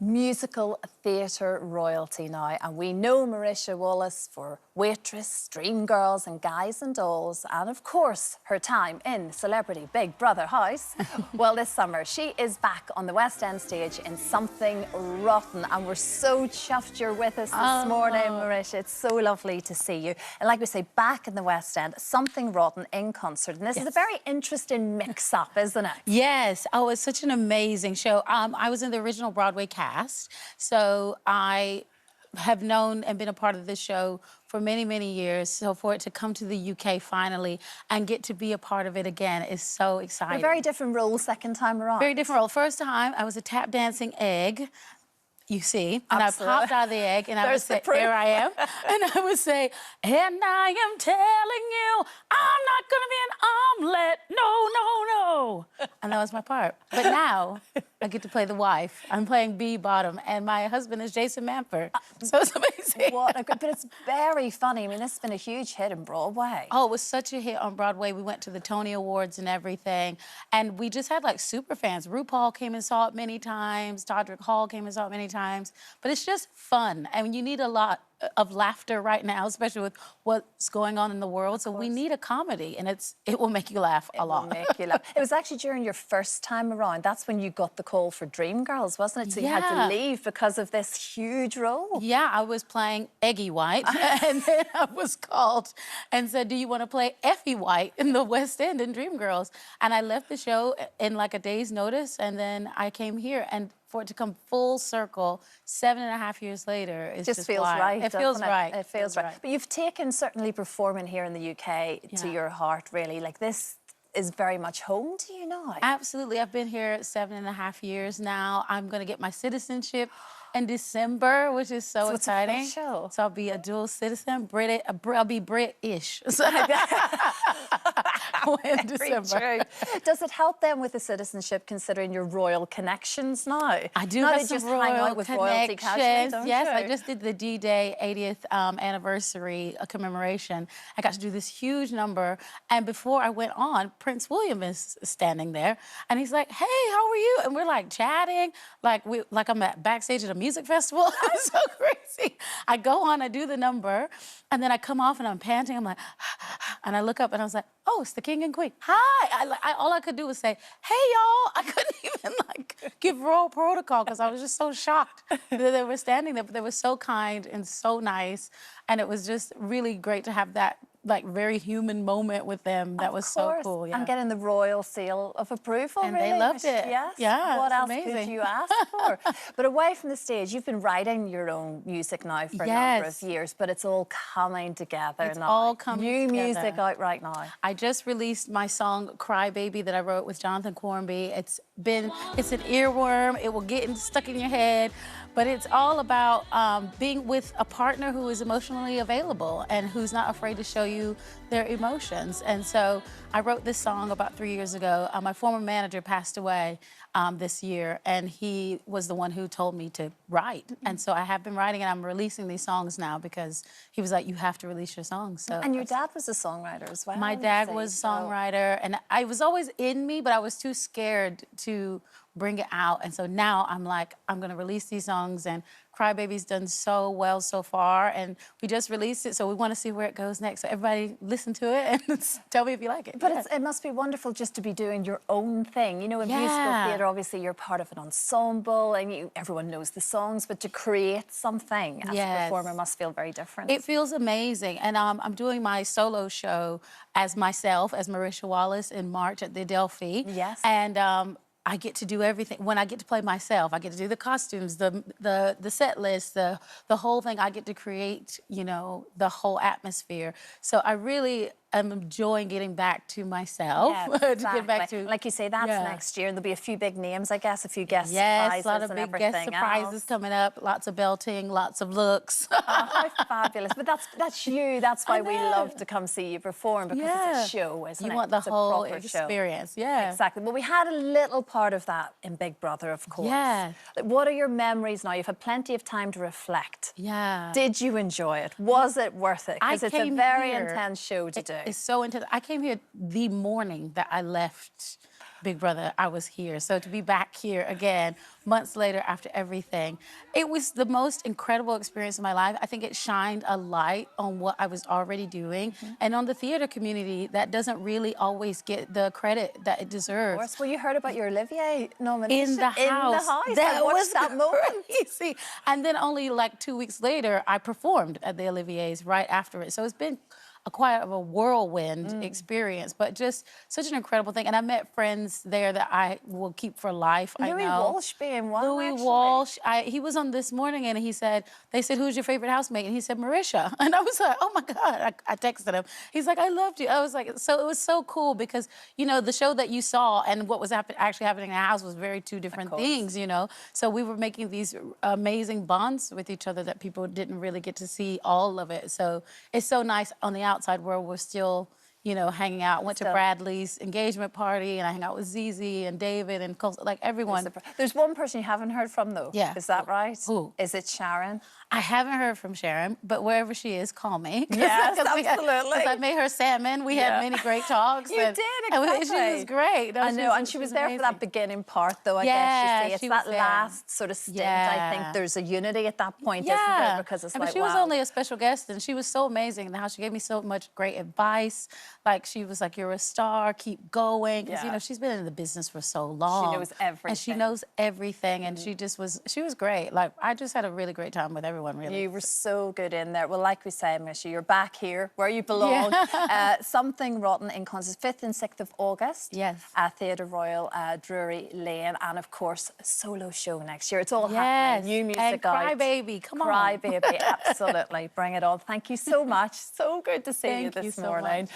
musical theatre royalty now, and we know Marisha Wallace for Waitress, Dreamgirls and Guys and Dolls, and of course her time in Celebrity Big Brother House. Well, this summer she is back on the West End stage in Something Rotten, and we're so chuffed you're with us this morning, Marisha. It's so lovely to see you. And like we say, back in the West End, Something Rotten in concert, and this is a very interesting mix-up, isn't it? Yes. Oh, it's such an amazing show. I was in the original Broadway cast, so I have known and been a part of this show for many, many years. So for it to come to the UK finally and get to be a part of it again is so exciting. A very different role second time around. Very different role. First time, I was a tap dancing egg. You see, and Absolutely. I popped out of the egg, and I would say, proof. "Here I am," and I would say, "And I am telling you, I'm not gonna be an omelet, no, no, no," and that was my part. But now I get to play the wife. I'm playing B bottom, and my husband is Jason Manford, so it's amazing. But it's very funny. I mean, this has been a huge hit in Broadway. Oh, it was such a hit on Broadway. We went to the Tony Awards and everything, and we just had like super fans. RuPaul came and saw it many times. Todrick Hall came and saw it many times. But it's just fun. I mean, you need a lot of laughter right now, especially with what's going on in the world. So we need a comedy, and it will make you laugh a lot. It will make you laugh. It was actually during your first time around. That's when you got the call for Dreamgirls, wasn't it? So you had to leave because of this huge role. Yeah, I was playing Eggy White, and then I was called and said, "Do you want to play Effie White in the West End in Dreamgirls?" And I left the show in like a day's notice, and then I came here, and for it to come full circle 7.5 years later, it just feels wild. right. It feels right. It feels right. But you've taken certainly performing here in the UK to your heart, really. Like, this is very much home to you now. Absolutely. I've been here 7.5 years now. I'm going to get my citizenship in December, which is so exciting. It's official. So I'll be a dual citizen. I'll be British. So in December. True. Does it help them with the citizenship, considering your royal connections now? I do now have they some just royal hang out with royalty casually, don't yes, you? I just did the D-Day 80th anniversary commemoration. I got to do this huge number, and before I went on, Prince William is standing there, and he's like, "Hey, how are you?" And we're like chatting, like I'm backstage at a music festival. It's so crazy. I go on, I do the number, and then I come off and I'm panting. I'm like, and I look up and I was like, "Oh, it's the King and Queen. Hi." All I could do was say, "Hey, y'all." I couldn't even give royal protocol because I was just so shocked that they were standing there. But they were so kind and so nice, and it was just really great to have that very human moment with them. That was so cool. Yeah. And getting the royal seal of approval, and really. They loved it. Yes. Yeah. What else amazing. could you ask for? But away from the stage, you've been writing your own music now for a number of years, but it's all coming together now. It's all coming together. New music out right now. I just released my song "Cry Baby" that I wrote with Jonathan Cornby. It's an earworm. It will get stuck in your head, but it's all about being with a partner who is emotionally available and who's not afraid to show you their emotions. And so I wrote this song about 3 years ago. My former manager passed away this year, and he was the one who told me to write. And so I have been writing, and I'm releasing these songs now because he was like, "You have to release your songs." So and your dad was a songwriter as well. My dad was a songwriter, and I was always in me, but I was too scared to bring it out. And so now I'm like, I'm gonna release these songs, and Cry Baby's done so well so far, and we just released it, so we want to see where it goes next. So everybody listen to it and tell me if you like it. But it must be wonderful just to be doing your own thing. You know, in musical theatre, obviously you're part of an ensemble, and everyone knows the songs, but to create something as a performer must feel very different. It feels amazing, and I'm doing my solo show as myself, as Marisha Wallace, in March at the Adelphi. Yes. And I get to do everything. When I get to play myself, I get to do the costumes, the set list, the whole thing. I get to create, the whole atmosphere. So I really am enjoying getting back to myself. Exactly. To get back to, like you say, that's next year. There'll be a few big names, I guess, a few guest surprises. surprises A lot of big guest surprises coming up. Lots of belting, lots of looks. Oh, how fabulous! But that's you. That's why we love to come see you perform, because it's a show, isn't it? You want the whole experience. Show. Yeah, exactly. Well, we had a little part of that in Big Brother, of course. Yeah. What are your memories now? You've had plenty of time to reflect. Yeah. Did you enjoy it? Was it worth it? Because it's a very intense show to do. It's so intense. I came here the morning that I left Big Brother, I was here. So to be back here again, months later after everything, it was the most incredible experience of my life. I think it shined a light on what I was already doing and on the theater community that doesn't really always get the credit that it deserves. Of course. Well, you heard about your Olivier nomination In the house. I watched that moment. Crazy. And then only like 2 weeks later, I performed at the Olivier's right after it. So it's been quite of a whirlwind experience, but just such an incredible thing. And I met friends there that I will keep for life. Louis I know. Walsh being one, Louis actually. Walsh. He was on this morning and they said, who's your favorite housemate? And he said, Marisha. And I was like, oh my God. I texted him. He's like, I loved you. I was like, so it was so cool because, you know, the show that you saw and what was actually happening in the house was very two different things, you know? So we were making these amazing bonds with each other that people didn't really get to see all of it. So it's so nice on the outside where we're still, you know, hanging out. Went to Bradley's engagement party, and I hang out with Zizi and David and like everyone. There's one person you haven't heard from, though. Yeah. Is that right? Who? Is it Sharon? I haven't heard from Sharon, but wherever she is, call me. Yes, absolutely. Because I made her salmon. We had many great talks. You did, exactly. She was great. No, I know, and she was there for that beginning part, though, I guess you see. It's that last sort of stint. I think there's a unity at that point, isn't there? Because it's like, she was only a special guest, and she was so amazing in the house. She gave me so much great advice. Like, she was like, you're a star, keep going. Because, you know, she's been in the business for so long. She knows everything. And she knows everything, and she was great. Like, I just had a really great time with everyone, really. You were so good in there. Well, like we say, Marisha, you're back here where you belong. Something Rotten in concerts, 5th and 6th of August. Yes. At Theatre Royal, Drury Lane. And, of course, a solo show next year. It's all happening. New music and out. Cry Baby, come on. Cry Baby, absolutely. Bring it on. Thank you so much. So good to see you this Thank you so morning. much.